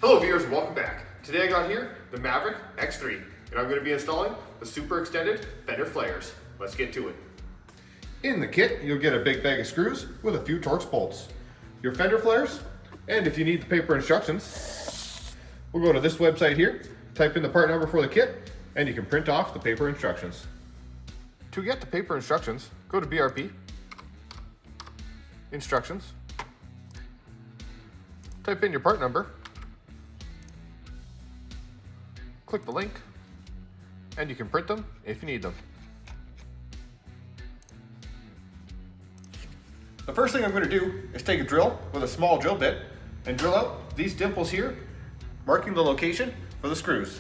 Hello viewers, welcome back. Today I got here the Maverick X3 and I'm going to be installing the super extended Fender flares. Let's get to it. In the kit you'll get a big bag of screws with a few Torx bolts, your Fender flares, and if you need the paper instructions, we'll go to this website here, type in the part number for the kit, and you can print off the paper instructions. To get the paper instructions, go to BRP, Instructions, type in your part number, click the link, and you can print them if you need them. The first thing I'm going to do is take a drill with a small drill bit and drill out these dimples here, marking the location for the screws.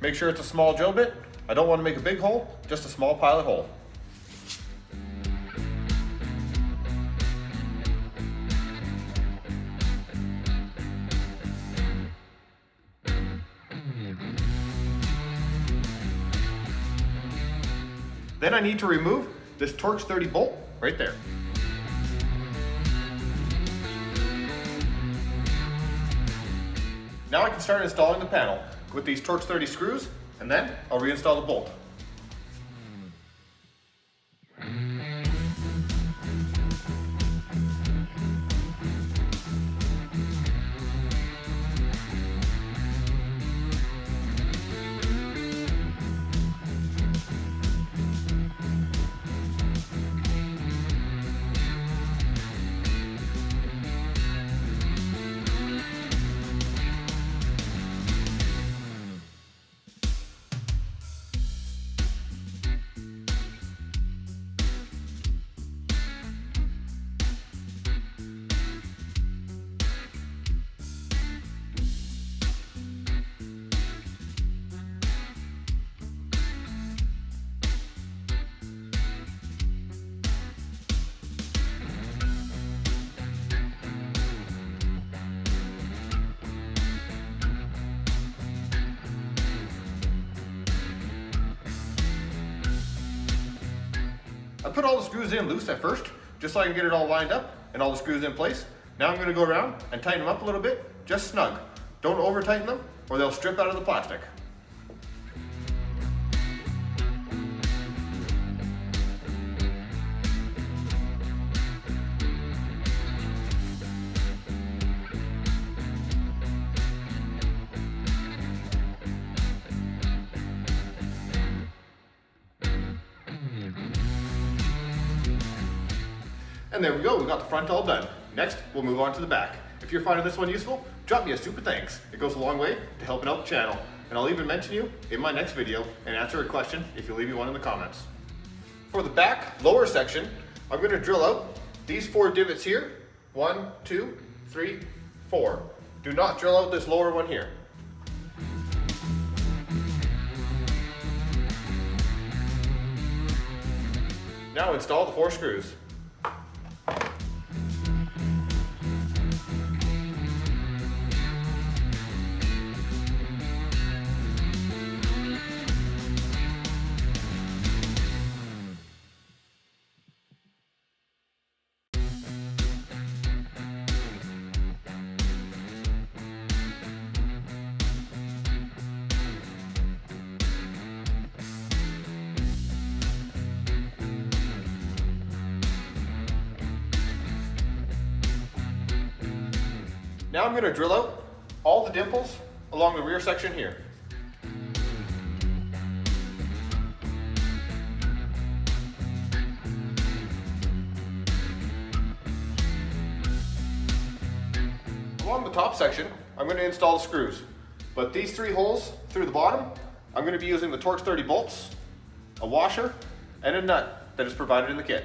Make sure it's a small drill bit. I don't want to make a big hole, just a small pilot hole. Then I need to remove this Torx 30 bolt right there. Now I can start installing the panel with these Torx 30 screws, and then I'll reinstall the bolt. I put all the screws in loose at first, just so I can get it all lined up and all the screws in place. Now I'm going to go around and tighten them up a little bit, just snug. Don't over tighten them or they'll strip out of the plastic. And there we go, we got the front all done. Next, we'll move on to the back. If you're finding this one useful, drop me a super thanks. It goes a long way to helping out the channel. And I'll even mention you in my next video and answer a question if you leave me one in the comments. For the back lower section, I'm going to drill out these 4 divots here. 1, 2, 3, 4. Do not drill out this lower one here. Now install the 4 screws. Now I'm going to drill out all the dimples along the rear section here. Along the top section, I'm going to install the screws. But these 3 holes through the bottom, I'm going to be using the Torx 30 bolts, a washer, and a nut that is provided in the kit.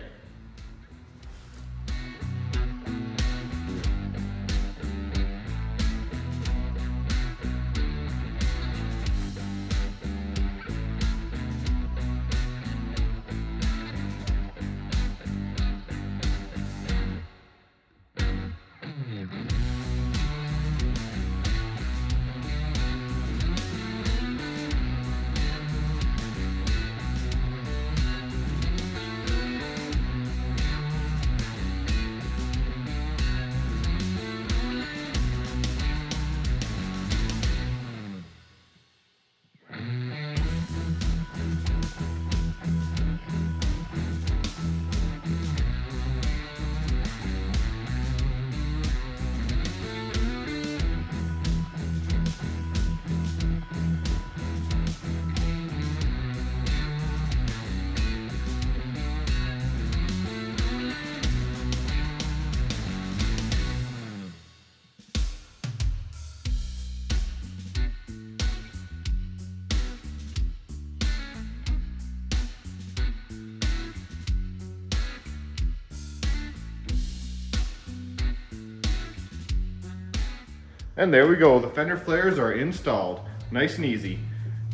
And there we go, the fender flares are installed. Nice and easy.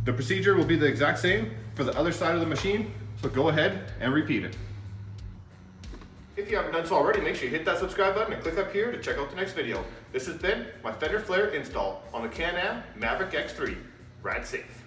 The procedure will be the exact same for the other side of the machine, so go ahead and repeat it. If you haven't done so already, make sure you hit that subscribe button and click up here to check out the next video. This has been my Fender Flare install on the Can-Am Maverick X3. Ride safe.